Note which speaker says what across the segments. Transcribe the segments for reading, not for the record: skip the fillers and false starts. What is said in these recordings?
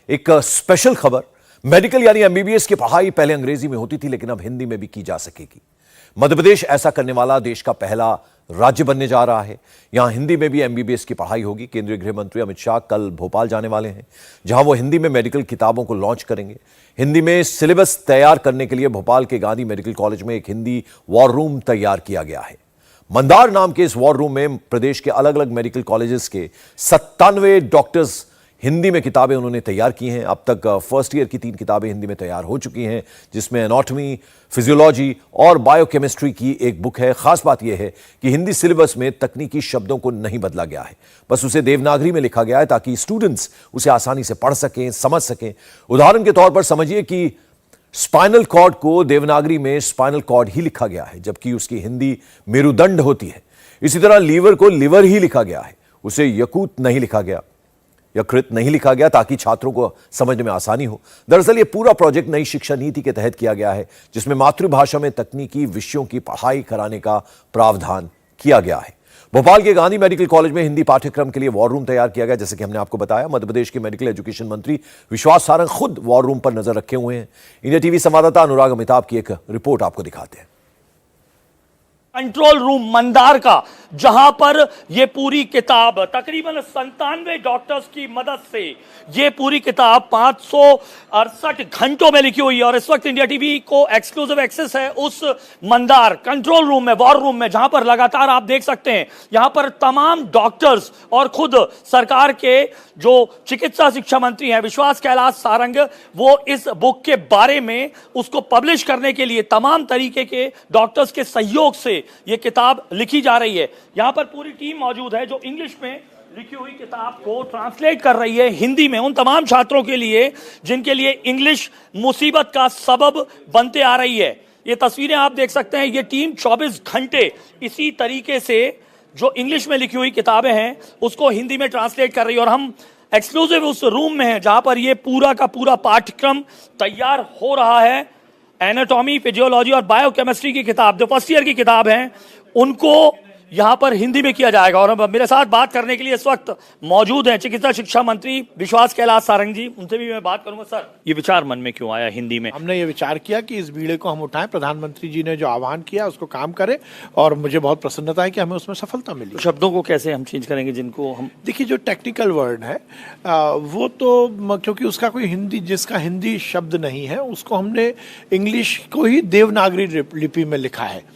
Speaker 1: एक स्पेशल खबर। मेडिकल यानी एमबीबीएस की पढ़ाई पहले अंग्रेजी में होती थी, लेकिन अब हिंदी में भी की जा सकेगी। मध्य प्रदेश ऐसा करने वाला देश का पहला राज्य बनने जा रहा है। यहां हिंदी में भी एमबीबीएस की पढ़ाई होगी। केंद्रीय गृह मंत्री अमित शाह कल भोपाल जाने वाले हैं, जहां वो हिंदी में मेडिकल किताबों को लॉन्च करेंगे। हिंदी में सिलेबस तैयार करने के लिए भोपाल के गांधी मेडिकल कॉलेज में एक हिंदी वॉर रूम तैयार किया गया है। मंदार नाम के इस वॉर रूम में प्रदेश के अलग अलग मेडिकल कॉलेजेस के 97 डॉक्टर्स हिंदी में किताबें उन्होंने तैयार की हैं। अब तक फर्स्ट ईयर की 3 किताबें हिंदी में तैयार हो चुकी हैं, जिसमें एनाटॉमी, फिजियोलॉजी और बायोकेमिस्ट्री की एक बुक है। खास बात यह है कि हिंदी सिलेबस में तकनीकी शब्दों को नहीं बदला गया है, बस उसे देवनागरी में लिखा गया है ताकि स्टूडेंट्स उसे आसानी से पढ़ सकें, समझ सकें। उदाहरण के तौर पर समझिए कि स्पाइनल कॉर्ड को देवनागरी में स्पाइनल कॉर्ड ही लिखा गया है, जबकि उसकी हिंदी मेरुदंड होती है। इसी तरह लीवर को लिवर ही लिखा गया है, उसे यकृत नहीं लिखा गया, ताकि छात्रों को समझने में आसानी हो। दरअसल ये पूरा प्रोजेक्ट नई शिक्षा नीति के तहत किया गया है, जिसमें मातृभाषा में तकनीकी विषयों की पढ़ाई कराने का प्रावधान किया गया है। भोपाल के गांधी मेडिकल कॉलेज में हिंदी पाठ्यक्रम के लिए वॉर रूम तैयार किया गया। जैसे कि हमने आपको बताया, मध्य प्रदेश के मेडिकल एजुकेशन मंत्री विश्वास सारंग खुद वॉर रूम पर नजर रखे हुए हैं। इंडिया टीवी संवाददाता अनुराग अमिताभ की एक रिपोर्ट आपको दिखाते हैं।
Speaker 2: कंट्रोल रूम मंदार का, जहां पर यह पूरी किताब तकरीबन 97 डॉक्टर्स की मदद से यह पूरी किताब 568 घंटों में लिखी हुई है। और इस वक्त इंडिया टीवी को एक्सक्लूसिव एक्सेस है उस मंदार कंट्रोल रूम में, वॉर रूम में, जहां पर लगातार आप देख सकते हैं यहां पर तमाम डॉक्टर्स और खुद सरकार के जो चिकित्सा शिक्षा मंत्री हैं विश्वास कैलाश सारंग, वो इस बुक के बारे में उसको पब्लिश करने के लिए तमाम तरीके के डॉक्टर्स के सहयोग से यह किताब लिखी जा रही है। यहां पर पूरी टीम मौजूद है जो इंग्लिश में लिखी हुई किताब को ट्रांसलेट कर रही है हिंदी में, उन तमाम छात्रों के लिए जिनके लिए इंग्लिश मुसीबत का सबब बनते आ रही है। ये तस्वीरें आप देख सकते हैं। ये टीम 24 घंटे इसी तरीके से जो इंग्लिश में लिखी हुई किताबें हैं उसको हिंदी में ट्रांसलेट कर रही है। और हम एक्सक्लूसिव उस रूम में हैं जहां पर ये पूरा का पूरा पाठ्यक्रम तैयार हो रहा है। एनाटॉमी, फिजियोलॉजी और बायोकेमिस्ट्री की किताब जो फर्स्ट ईयर की किताब हैं उनको यहां पर हिंदी में किया जाएगा। और मेरे साथ बात करने के लिए इस वक्त मौजूद हैं चिकित्सा शिक्षा मंत्री विश्वास कैलाश सारंग जी, उनसे भी मैं बात करूंगा। सर, ये विचार मन में क्यों आया हिंदी में?
Speaker 3: हमने ये विचार किया कि इस बीड़े को हम उठाएं, प्रधानमंत्री जी ने जो आह्वान किया उसको काम करें, और मुझे बहुत प्रसन्नता है कि हमें उसमें सफलता मिली।
Speaker 2: तो शब्दों को कैसे हम चेंज करेंगे जिनको हम,
Speaker 3: देखिए जो टेक्निकल वर्ड है वो तो क्योंकि उसका कोई हिंदी, जिसका हिंदी शब्द नहीं है, उसको हमने इंग्लिश को ही देवनागरी लिपि में लिखा है।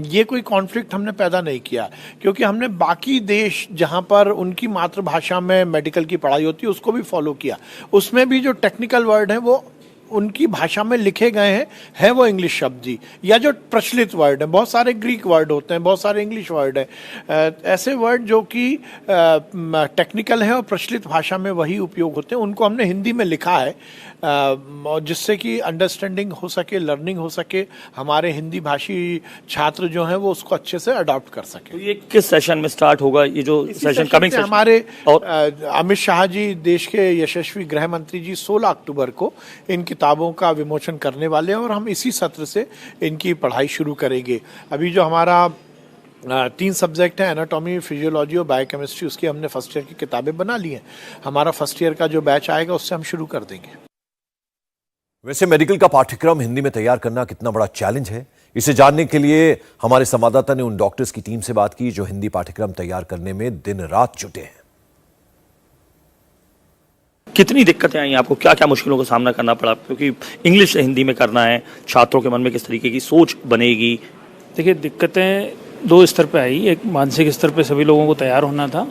Speaker 3: ये कोई कॉन्फ्लिक्ट हमने पैदा नहीं किया, क्योंकि हमने बाकी देश जहां पर उनकी मातृभाषा में मेडिकल की पढ़ाई होती है उसको भी फॉलो किया। उसमें भी जो टेक्निकल वर्ड हैं वो उनकी भाषा में लिखे गए हैं वो इंग्लिश शब्द ही, या जो प्रचलित वर्ड हैं, बहुत सारे ग्रीक वर्ड होते हैं, बहुत सारे इंग्लिश वर्ड हैं, ऐसे वर्ड जो कि टेक्निकल हैं और प्रचलित भाषा में वही उपयोग होते हैं, उनको हमने हिंदी में लिखा है, जिससे कि अंडरस्टैंडिंग हो सके, लर्निंग हो सके, हमारे हिंदी भाषी छात्र जो हैं वो उसको अच्छे से अडॉप्ट कर सके।
Speaker 2: तो ये किस सेशन में स्टार्ट होगा? ये जो सेशन कमिंग सेशन
Speaker 3: हमारे अमित शाह जी, देश के यशस्वी गृह मंत्री जी 16 अक्टूबर को इन किताबों का विमोचन करने वाले हैं और हम इसी सत्र से इनकी पढ़ाई शुरू करेंगे। अभी जो हमारा 3 सब्जेक्ट है, एनाटॉमी, फिजियोलॉजी और बायोकेमिस्ट्री, उसकी हमने फर्स्ट ईयर की किताबें बना ली हैं। हमारा फर्स्ट ईयर का जो बैच आएगा उससे हम शुरू कर देंगे।
Speaker 1: वैसे मेडिकल का पाठ्यक्रम हिंदी में तैयार करना कितना बड़ा चैलेंज है, इसे जानने के लिए हमारे संवाददाता ने उन डॉक्टर्स की टीम से बात की जो हिंदी पाठ्यक्रम तैयार करने में दिन रात जुटे हैं।
Speaker 2: कितनी दिक्कतें आई आपको, क्या क्या मुश्किलों का सामना करना पड़ा? क्योंकि इंग्लिश से हिंदी में करना है, छात्रों के मन में किस तरीके की सोच बनेगी?
Speaker 4: देखिए, दिक्कतें 2 स्तर पे आई। एक मानसिक स्तर पे सभी लोगों को तैयार होना था,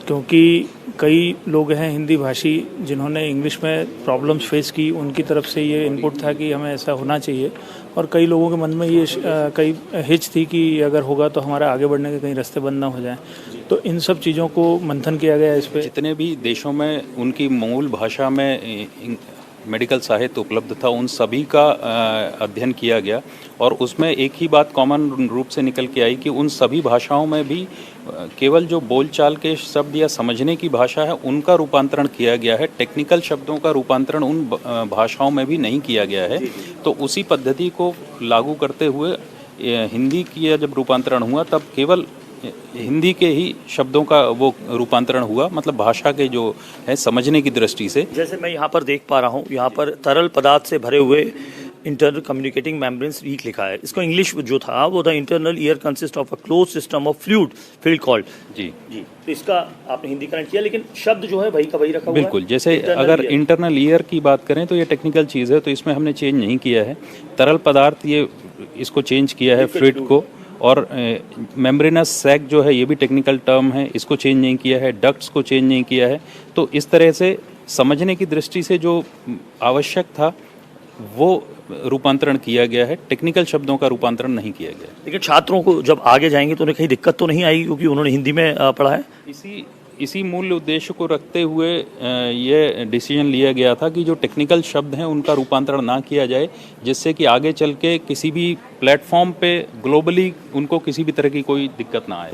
Speaker 4: क्योंकि कई लोग हैं हिंदी भाषी जिन्होंने इंग्लिश में प्रॉब्लम्स फेस की, उनकी तरफ से ये इनपुट था कि हमें ऐसा होना चाहिए। और कई लोगों के मन में ये कई हिच थी कि अगर होगा तो हमारा आगे बढ़ने के कहीं रास्ते बंद ना हो जाए। तो इन सब चीज़ों को मंथन किया गया इस पे।
Speaker 5: जितने भी देशों में उनकी मूल भाषा में मेडिकल साहित्य उपलब्ध था, उन सभी का अध्ययन किया गया, और उसमें एक ही बात कॉमन रूप से निकल के आई कि उन सभी भाषाओं में भी केवल जो बोलचाल के शब्द या समझने की भाषा है उनका रूपांतरण किया गया है, टेक्निकल शब्दों का रूपांतरण उन भाषाओं में भी नहीं किया गया है। तो उसी पद्धति को लागू करते हुए हिंदी की जब रूपांतरण हुआ तब केवल हिंदी के ही शब्दों का वो रूपांतरण हुआ, मतलब भाषा के जो है समझने की दृष्टि से।
Speaker 2: जैसे मैं यहाँ पर देख पा रहा हूँ, यहाँ पर तरल पदार्थ से भरे हुए इंटरनल कम्युनिकेटिंग मेम्ब्रेन लीक लिखा है। इसको इंग्लिश जो था वो the internal ear consist of a close system of fluid field called.
Speaker 5: जी
Speaker 2: जी, तो इसका आपने हिंदीकरण किया, लेकिन शब्द जो है वही का वही रखा हुआ है।
Speaker 5: बिल्कुल, जैसे
Speaker 2: Internal
Speaker 5: अगर
Speaker 2: ear।
Speaker 5: इंटरनल ईयर की बात करें तो ये टेक्निकल चीज़ है, तो इसमें हमने चेंज नहीं किया है। तरल पदार्थ ये इसको चेंज किया है फ्लूइड को, और मेम्ब्रेनस सैक जो है ये भी टेक्निकल टर्म है, इसको चेंज नहीं किया है, डक्ट्स को चेंज नहीं किया है। तो इस तरह से समझने की दृष्टि से जो आवश्यक था वो रूपांतरण किया गया है, टेक्निकल शब्दों का रूपांतरण नहीं किया गया।
Speaker 2: लेकिन छात्रों को जब आगे जाएंगे तो उन्हें कहीं दिक्कत तो नहीं आएगी, क्योंकि उन्होंने हिंदी में पढ़ा है।
Speaker 5: इसी मूल उद्देश्य को रखते हुए ये डिसीजन लिया गया था कि जो टेक्निकल शब्द हैं उनका रूपांतरण ना किया जाए, जिससे कि आगे चल के किसी भी प्लेटफॉर्म पे ग्लोबली उनको किसी भी तरह की कोई दिक्कत ना आए।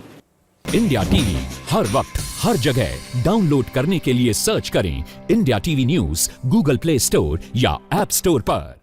Speaker 6: इंडिया टीवी हर वक्त हर जगह डाउनलोड करने के लिए सर्च करें India TV news Google play store या ऐप स्टोर पर।